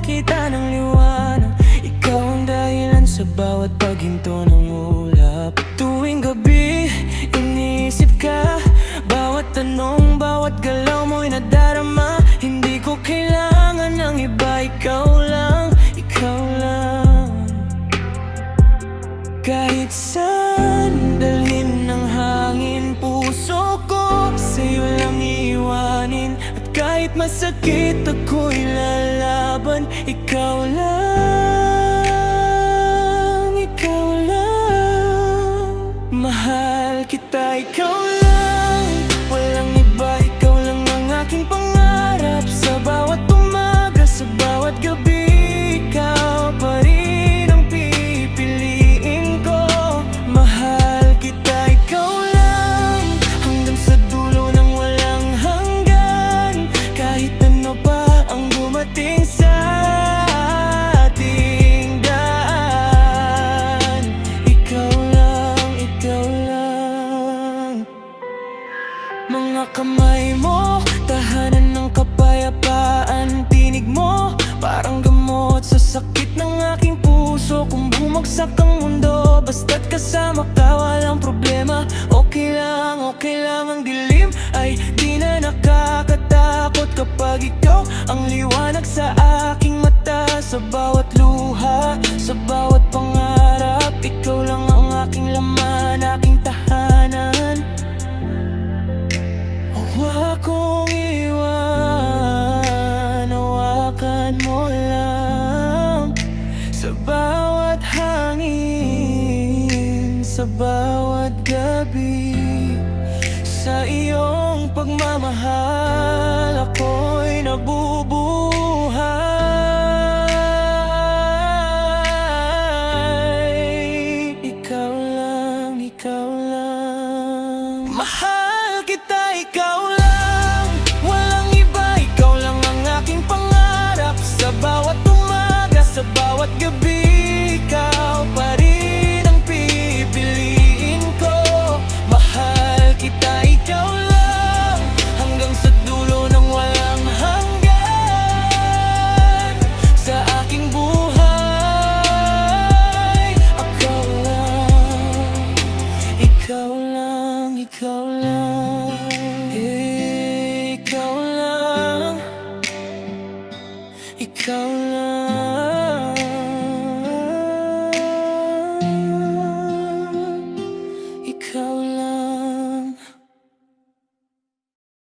makita ng liwanag. Ikaw ang dahilan sa bawat paghinto ng ulap. Tuwing gabi, iniisip ka. Bawat tanong, bawat galaw mo'y nadarama. Hindi ko kailangan ng iba, ikaw lang, ikaw lang. Kahit saan dalhin ng hangin, puso ko sa'yo lang iiwanin. At kahit masakit, ako'y lalaban. Ikaw lang, ikaw lang. Mahal kita, ikaw lang. Walang iba, ikaw lang ang aking pangarap. Sa bawat umaga, sa bawat gabi, ikaw pa rin ang pipiliin ko. Mahal kita, ikaw lang. Hanggang sa dulo ng walang hanggan. Kahit ano pa ang dumating sa ating daan, ikaw lang, ikaw lang. Mga kamay mo, tahanan ng kapayapaan. Tinig mo, parang gamot sa sakit ng aking puso. Kung bumagsak ang mundo, basta't kasama ka, walang problema. Okay lang ang dilim, ay di na nakakatakot. Kapag ikaw ang liwanag sa aking mata. Sa bawat luha, sa bawat pangarap, ikaw lang ang aking laman, aking tahanan. Huwag kong iwan, hawakan mo lang. Sa bawat hangin, sa bawat gabi, sa iyong pagmamahal, ako'y nabubuhay. Ikaw lang, ikaw lang. Mahal kita, ikaw lang.